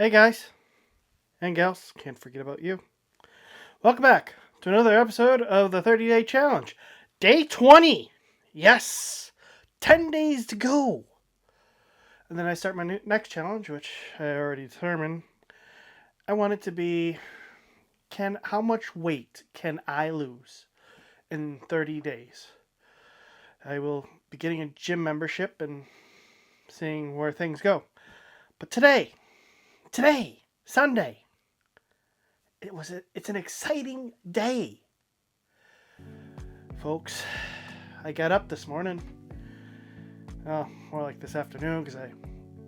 Hey guys and gals, can't forget about you. Welcome back to another episode of the 30-day challenge. Day 20. Yes. 10 days to go. And then I start my next challenge, which I already determined. I want it to be how much weight can I lose in 30 days? I will be getting a gym membership and seeing where things go. But today, Sunday, it's an exciting day. Folks, I got up this morning. More like this afternoon, because I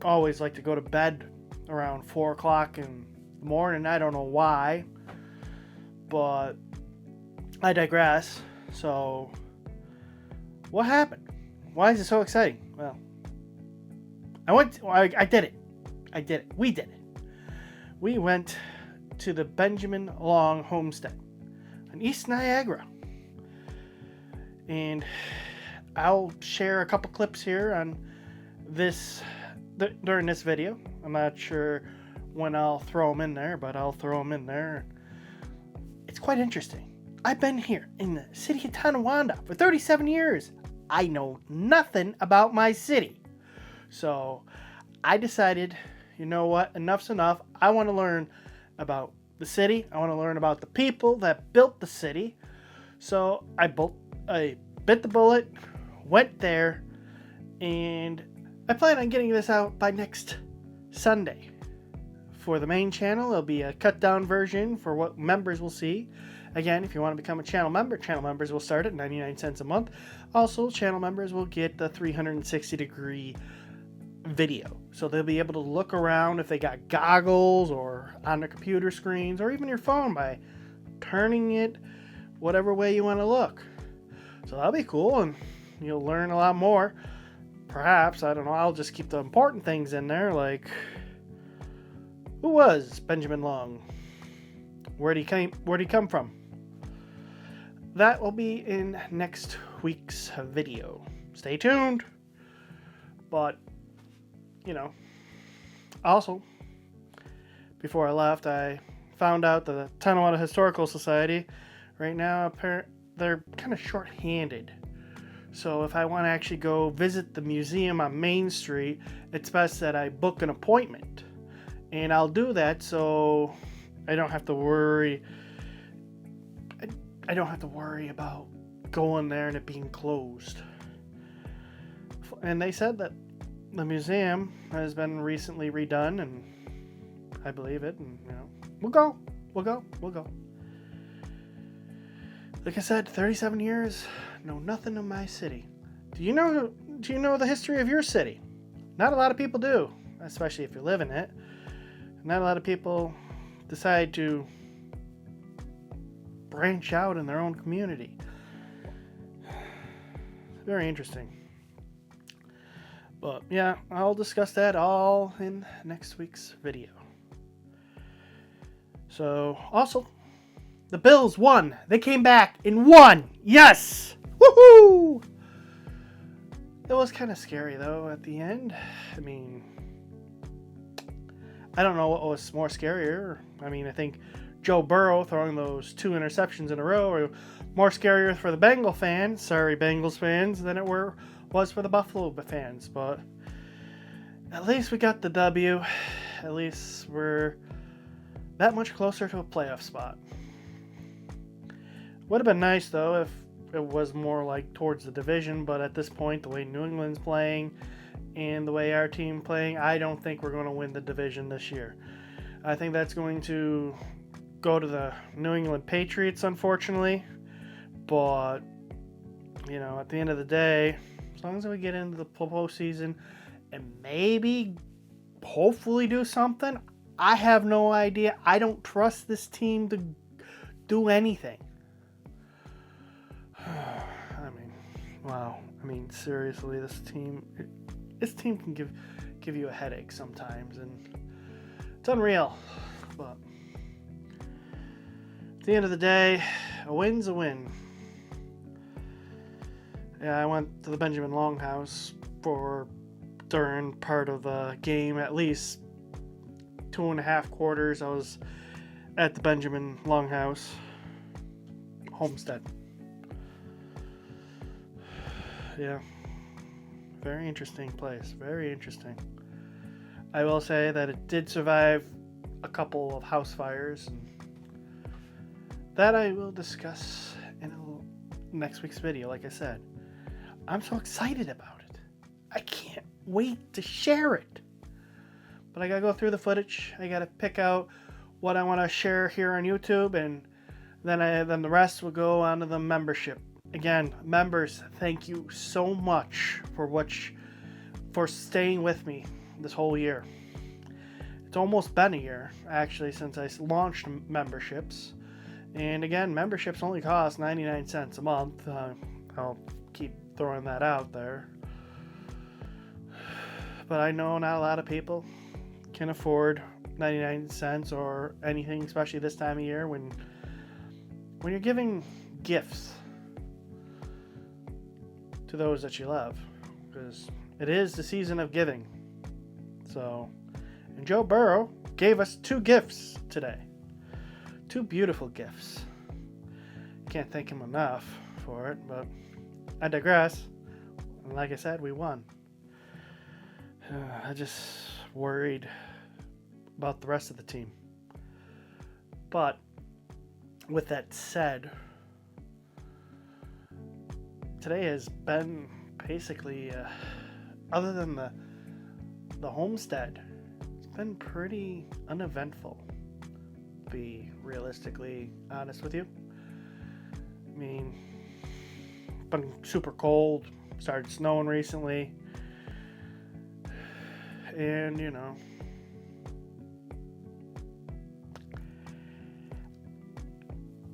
always like to go to bed around 4 o'clock in the morning. I don't know why, but I digress. So, what happened? Why is it so exciting? Well, I did it. We did it. We went to the Benjamin Long Homestead in East Niagara. And I'll share a couple clips here on this during this video. I'm not sure when I'll throw them in there, but I'll throw them in there. It's quite interesting. I've been here in the city of Tonawanda for 37 years. I know nothing about my city. So I decided, you know what, enough's enough. I want to learn about the city. I want to learn about the people that built the city. So I bit the bullet, went there, and I plan on getting this out by next Sunday. For the main channel, it'll be a cut down version for what members will see. Again, if you want to become a channel members will start at 99 cents a month. Also, channel members will get the 360-degree video. So they'll be able to look around if they got goggles or on their computer screens or even your phone by turning it whatever way you want to look. So that'll be cool, and you'll learn a lot more. Perhaps, I don't know, I'll just keep the important things in there, like who was Benjamin Long? Where'd he come from? That will be in next week's video. Stay tuned. But, also, before I left, I found out that the Tonawanda Historical Society, right now, they're kind of short-handed. So if I want to actually go visit the museum on Main Street, it's best that I book an appointment. And I'll do that so I don't have to worry. I don't have to worry about going there and it being closed. And they said that the museum has been recently redone, and I believe it. And we'll go. Like I said, 37 years, know nothing of my city. Do you know the history of your city? Not a lot of people do, especially if you live in it. Not a lot of people decide to branch out in their own community. Very interesting. But yeah, I'll discuss that all in next week's video. So, also, the Bills won. They came back and won. Yes! Woohoo! It was kind of scary, though, at the end. I mean, I don't know what was more scarier. I think Joe Burrow throwing those 2 interceptions in a row are more scarier for the Bengal fans. Sorry, Bengals fans, than it was for the Buffalo fans. But at least we got the W. At least we're that much closer to a playoff spot. Would have been nice, though, if it was more like towards the division, but at this point, the way New England's playing and the way our team playing, I don't think we're going to win the division this year. I think that's going to go to the New England Patriots, unfortunately. But, at the end of the day, as long as we get into the postseason and maybe, hopefully do something, I have no idea. I don't trust this team to do anything. Wow. Seriously, this team can give you a headache sometimes, and it's unreal. But at the end of the day, a win's a win. Yeah, I went to the Benjamin Long house during part of the game, at least 2.5 quarters, I was at the Benjamin Long Homestead. Yeah. Very interesting place. Very interesting. I will say that it did survive a couple of house fires, and that I will discuss in next week's video. Like I said, I'm so excited about it. I can't wait to share it. But I gotta go through the footage. I gotta pick out what I want to share here on YouTube, and then the rest will go onto the membership. Again, members, thank you so much for staying with me this whole year. It's almost been a year, actually, since I launched memberships. And again, memberships only cost 99 cents a month. I'll keep throwing that out there. But I know not a lot of people can afford 99 cents or anything, especially this time of year when you're giving gifts to those that you love, because it is the season of giving. So, and Joe Burrow gave us 2 gifts today. 2 beautiful gifts. Can't thank him enough for it, but I digress. And like I said, we won. I just worried about the rest of the team. But with that said, today has been basically, other than the homestead, it's been pretty uneventful, to be realistically honest with you. I mean, it's been super cold, started snowing recently, and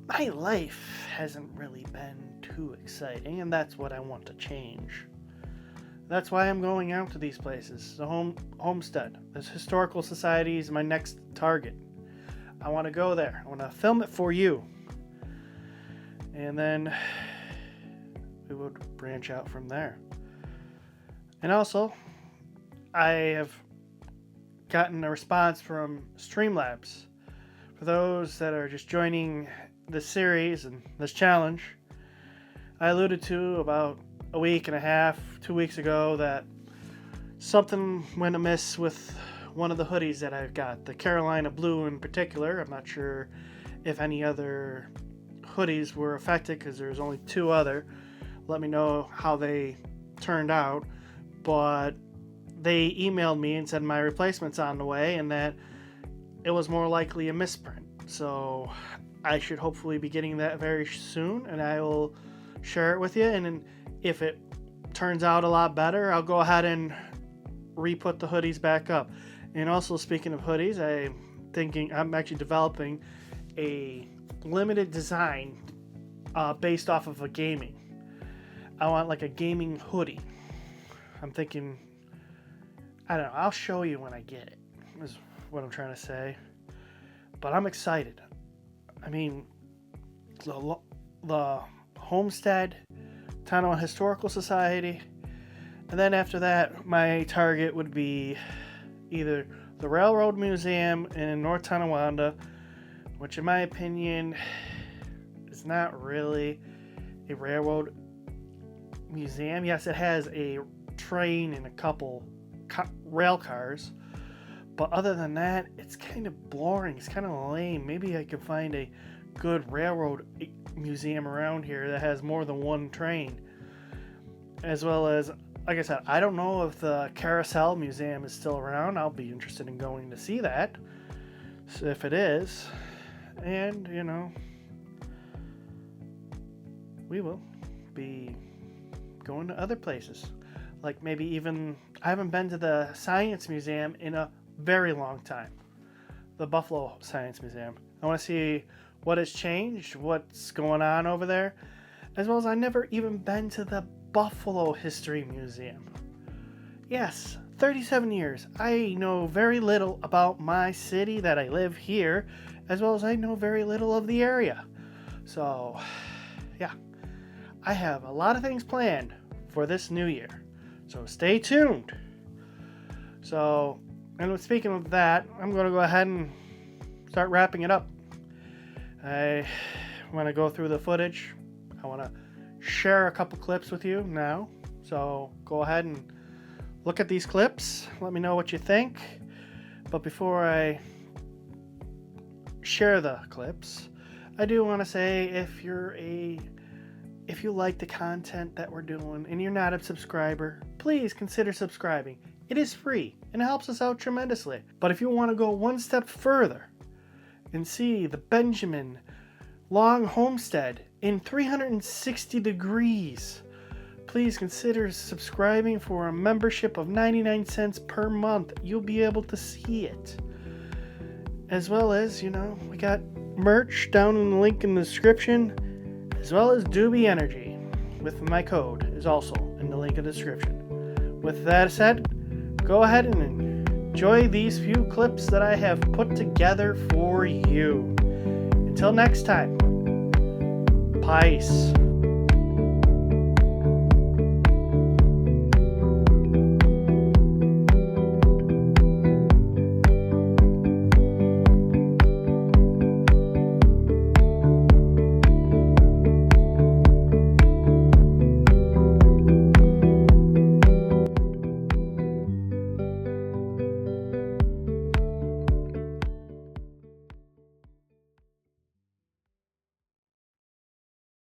my life hasn't really been too exciting, and that's what I want to change. That's why I'm going out to these places. The homestead, this historical society is my next target. I want to go there. I want to film it for you. And then we would branch out from there. And also, I have gotten a response from Streamlabs. For those that are just joining this series and this challenge, I alluded to about a week and a half, 2 weeks ago, that something went amiss with one of the hoodies that I've got, the Carolina Blue in particular. I'm not sure if any other hoodies were affected because there's only 2 other. Let me know how they turned out. But they emailed me and said my replacement's on the way and that it was more likely a misprint. So I should hopefully be getting that very soon, and I will share it with you. And then if it turns out a lot better, I'll go ahead and re-put the hoodies back up. And also, speaking of hoodies, I'm actually developing a limited design based off of a gaming. I want like a gaming hoodie. I'm thinking, I don't know, I'll show you when I get it, is what I'm trying to say. But I'm excited. I mean, the Homestead, Tonawanda Historical Society, and then after that, my target would be either the Railroad Museum in North Tonawanda, which in my opinion is not really a railroad museum. Yes, it has a train and a couple rail cars, but other than that, it's kind of boring. It's kind of lame. Maybe I could find a good railroad museum around here that has more than one train. As well as, like I said, I don't know if the Carousel Museum is still around. I'll be interested in going to see that, so if it is. And, we will be going to other places. Like maybe even, I haven't been to the Science Museum in a very long time. The Buffalo Science Museum. I want to see what has changed, what's going on over there. As well as I've never even been to the Buffalo History Museum. Yes, 37 years. I know very little about my city that I live here, as well as I know very little of the area. So, yeah. I have a lot of things planned for this new year. So stay tuned. So, And speaking of that, I'm going to go ahead and start wrapping it up. I want to go through the footage. I want to share a couple clips with you now. So go ahead and look at these clips. Let me know what you think. But before I share the clips, I do want to say if you like the content that we're doing and you're not a subscriber, please consider subscribing. It is free and it helps us out tremendously. But if you want to go one step further and see the Benjamin Long Homestead in 360 degrees, please consider subscribing for a membership of 99 cents per month. You'll be able to see it. As well as, we got merch down in the link in the description, as well as Doobie Energy with my code is also in the link in the description. With that said, go ahead and enjoy these few clips that I have put together for you. Until next time, peace.